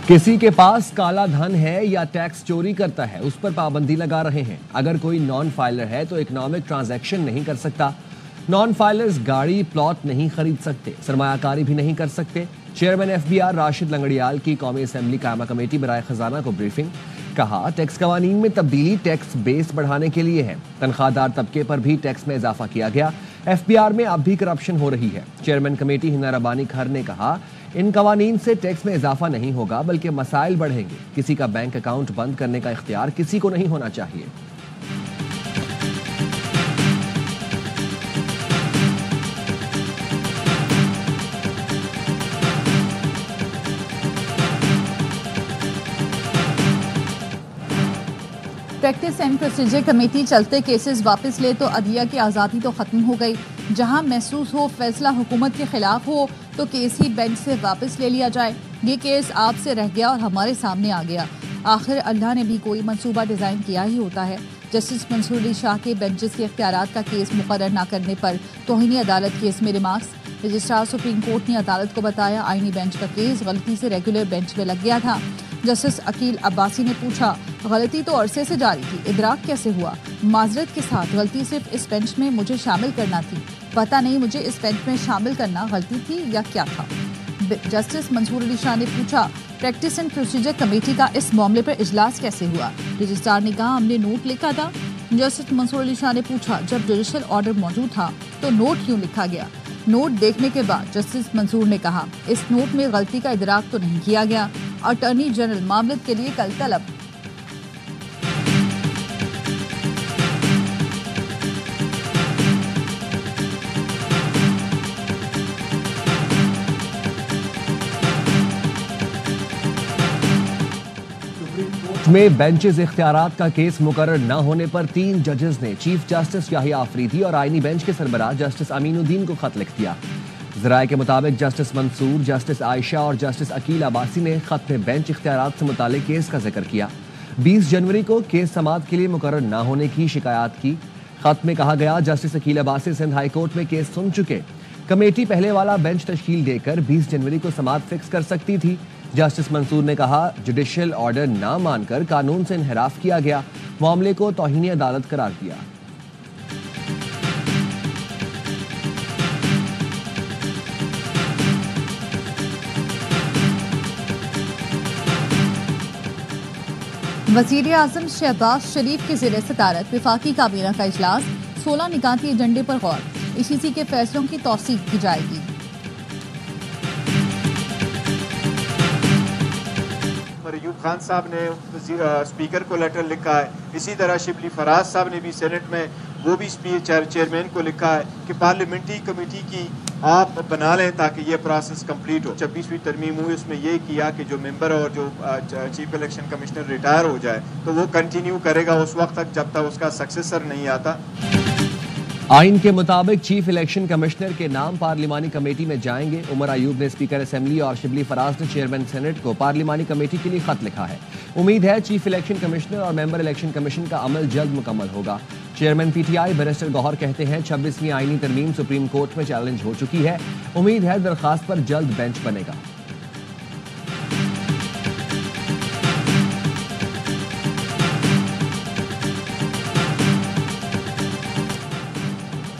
किसी के पास काला धन है या टैक्स चोरी करता है उस पर पाबंदी लगा रहे हैं। अगर कोई नॉन फाइलर है तो इकोनॉमिक ट्रांजैक्शन नहीं कर सकता। नॉन फाइलर्स गाड़ी प्लॉट नहीं खरीद सकते, सरमायाकारी भी नहीं कर सकते। चेयरमैन एफबीआर राशिद लंगड़ियाल की कौमी असेंबली कायमा कमेटी बराए खजाना को ब्रीफिंग। कहा, टैक्स कवानीन में तब्दीली टैक्स बेस बढ़ाने के लिए है। तनख्वाहदार तबके पर भी टैक्स में इजाफा किया गया। एफबीआर में अब भी करप्शन हो रही है। चेयरमैन कमेटी हिना रब्बानी खर ने कहा, इन कवानीन से टैक्स में इजाफा नहीं होगा बल्कि मसाइल बढ़ेंगे। किसी का बैंक अकाउंट बंद करने का इख्तियार किसी को नहीं होना चाहिए। प्रैक्टिस एंड प्रोसीजर कमेटी चलते केसेस वापस ले तो अदलिया की आज़ादी तो ख़त्म हो गई। जहां महसूस हो फैसला हुकूमत के खिलाफ हो तो केस ही बेंच से वापस ले लिया जाए। ये केस आपसे रह गया और हमारे सामने आ गया। आखिर अल्लाह ने भी कोई मंसूबा डिज़ाइन किया ही होता है। जस्टिस मंसूर अली शाह के बेंचेस के इख्तियारात का केस मुकर्रर न करने पर तौहीन अदालत केस में रिमार्क्स। रजिस्ट्रार सुप्रीम कोर्ट ने अदालत को बताया, आईनी बेंच का केस गलती से रेगुलर बेंच में लग गया था। जस्टिस अकील अब्बासी ने पूछा, गलती तो अरसे से जारी थी, इदराक कैसे हुआ? माजरत के साथ गलती सिर्फ इस बेंच में मुझे शामिल करना थी। पता नहीं मुझे इस बेंच में शामिल करना गलती थी या क्या था। जस्टिस मंसूर अली शाह ने पूछा, प्रैक्टिस एंड प्रोसीजर कमेटी का इस मामले पर इजलास कैसे हुआ? रजिस्ट्रार ने कहा, हमने नोट लिखा था। जस्टिस मंसूर अली शाह ने पूछा, जब जुडिशल ऑर्डर मौजूद था तो नोट क्यों लिखा गया? नोट देखने के बाद जस्टिस मंसूर ने कहा, इस नोट में गलती का इदराक तो नहीं किया गया। अटॉर्नी जनरल मामले के लिए कल तलब। में बेंचेस इख्तियारात का केस मुकर्रर न होने पर 3 जजेस ने चीफ जस्टिस याहिया आफरीदी और आईनी बेंच के सरबराह जस्टिस अमीनुद्दीन को खत लिख दिया। ज़राए के मुताबिक जस्टिस मंसूर, जस्टिस आयशा और जस्टिस अकील अब्बासी ने खत में बेंच इख्तियारात से मुतालिक केस का जिक्र किया। 20 जनवरी को केस समाअत के लिए मुकर्रर न होने की शिकायत की। खत में कहा गया, justice Aqeel Abbasi Sindh high court में केस सुन चुके। कमेटी पहले वाला बेंच तश्कील देकर 20 जनवरी को समाअत फिक्स कर सकती थी। जस्टिस मंसूर ने कहा, जुडिशियल ऑर्डर ना मानकर कानून से इनहराफ किया गया, मामले को तौहीन अदालत करार दिया। वज़ीर आज़म शहबाज शरीफ की ज़ेर सदारत वफाकी काबीना का इजलास। 16 निकाती एजेंडे पर गौर। ICC के फैसलों की तौसीक की जाएगी। अयूब खान साहब ने स्पीकर को लेटर लिखा है। इसी तरह शिबली फराज साहब ने भी सेनेट में वो भी चेयरमैन को लिखा है कि पार्लियामेंट्री कमेटी की आप बना लें ताकि ये प्रोसेस कंप्लीट हो। 26वीं तरमीम हुई, उसमें ये किया कि जो मेंबर और जो चीफ इलेक्शन कमिश्नर रिटायर हो जाए तो वो कंटिन्यू करेगा उस वक्त तक जब तक उसका सक्सेसर नहीं आता। आइन के मुताबिक चीफ इलेक्शन कमिश्नर के नाम पार्लिमानी कमेटी में जाएंगे। उमर अयूब ने स्पीकर असेंबली और शिबली फराज ने चेयरमैन सेनेट को पार्लिमानी कमेटी के लिए खत लिखा है। उम्मीद है चीफ इलेक्शन कमिश्नर और मेंबर इलेक्शन कमीशन का अमल जल्द मुकम्मल होगा। चेयरमैन PTI बैरिस्टर गौहर कहते हैं, 26वीं आईनी तरमीम सुप्रीम कोर्ट में चैलेंज हो चुकी है। उम्मीद है दरखास्त पर जल्द बेंच बनेगा।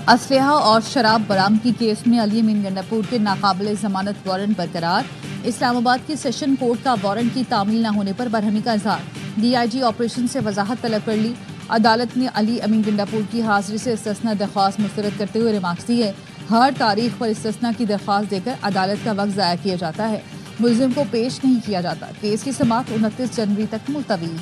असलहा और शराब बरामदगी केस में अली अमीन गंडापुर के नाकाबिल जमानत वारंट बरकरार। इस्लामाबाद की सेशन कोर्ट का वारंट की तामील न होने पर बरहमी का इजहार। DIG ऑपरेशन से वजाहत तलब कर ली। अदालत ने अली अमीन गंडापुर की हाजिरी से इस्तिस्ना दरख्वास्त मुस्तरद करते हुए रिमार्क्स दिए। हर तारीख पर इस्तिस्ना की दरख्वास्त देकर अदालत का वक्त ज़ाया किया जाता है, मुल्जिम को पेश नहीं किया जाता। केस की समाअत 29 जनवरी तक मुलतवी।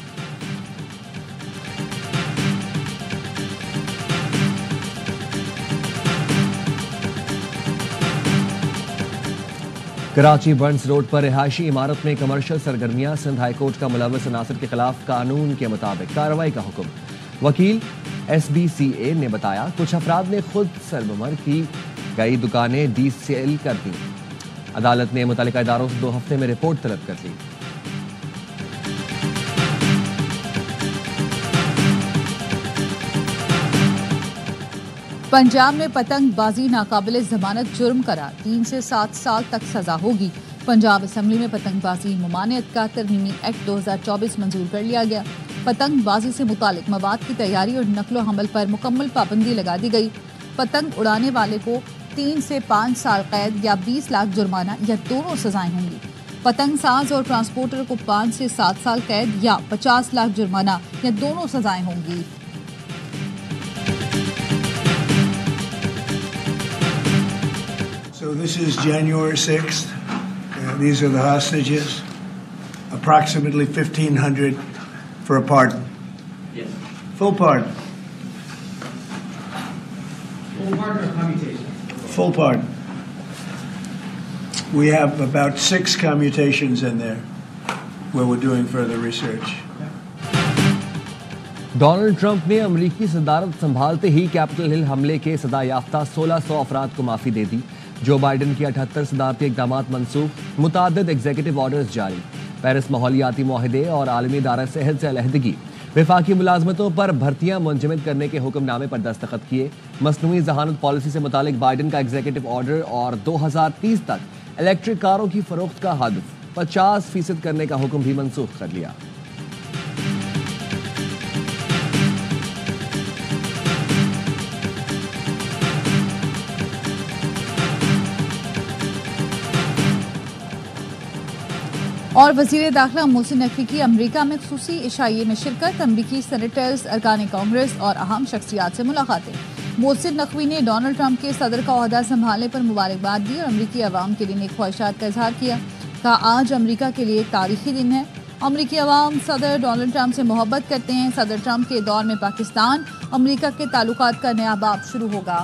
कराची बर्न्स रोड पर रिहायशी इमारत में कमर्शियल सरगर्मियां। सिंध हाई कोर्ट का मुलव्वस अनासर के खिलाफ कानून के मुताबिक कार्रवाई का हुक्म। वकील SBCA ने बताया, कुछ अफराद ने खुद सरबमर की कई दुकानें डीसेल कर दी। अदालत ने मुतल्लिका इदारों से 2 हफ्ते में रिपोर्ट तलब कर ली। पंजाब में पतंगबाजी नाकाबिले जमानत जुर्म करार, 3 से 7 साल तक सजा होगी। पंजाब असम्बली में पतंगबाजी ममानियत का तरमीमी एक्ट 2024 मंजूर कर लिया गया। पतंगबाजी से मुतालिक मवाद की तैयारी और नकलो हमल पर मुकम्मल पाबंदी लगा दी गई। पतंग उड़ाने वाले को 3 से 5 साल कैद या 20 लाख जुर्माना या दोनों सजाएं होंगी। पतंग साज और ट्रांसपोर्टर को 5 से 7 साल कैद या 50 लाख जुर्माना या दोनों सजाएं होंगी। So this is January 6th. These are the hostages. Approximately 1,500 for a pardon. Yes. Full pardon. Full pardon or commutation? Full pardon. We have about 6 commutations in there where we're doing further research. Donald Trump ने अमेरिकी सदारत संभालते ही Capitol Hill हमले के सदा याफ्ता 1600 अफराद को माफी दे दी। जो बाइडन की 78 सदारती इकदाम मनसूख, मुताद्दिद एग्जीक्यूटिव ऑर्डर्स जारी, पेरिस माहौलियाती मुआहदे और आलमी इदारा सेहत से अलहदगी, वफाकी मुलाजमतों पर भर्तियां मुंजमद करने के हुक्मनामे पर दस्तखत किए। मसनूई जहानत पॉलिसी से मुतालिक बाइडन का एग्जीक्यूटिव ऑर्डर और 2030 तक इलेक्ट्रिक कारों की फरोख्त का हद 50% करने का हुक्म भी मनसूख कर लिया। और वज़ीर दाखिला मोहसिन नकवी की अमरीका में खुसूसी इशाइये में शिरकत, अमरीकी सेनेटर्स, अरकान कांग्रेस और अहम शख्सियात से मुलाकातें। मोहसिन नकवी ने डोनाल्ड ट्रंप के सदर का ओहदा संभालने पर मुबारकबाद दी और अमरीकी अवाम के लिए नेक ख्वाहिशात का इजहार किया। कहा, आज अमरीका के लिए एक तारीखी दिन है। अमरीकी अवाम सदर डोनाल्ड ट्रंप से मोहब्बत करते हैं। सदर ट्रंप के दौर में पाकिस्तान अमरीका के ताल्लुकात का नया बाब शुरू होगा।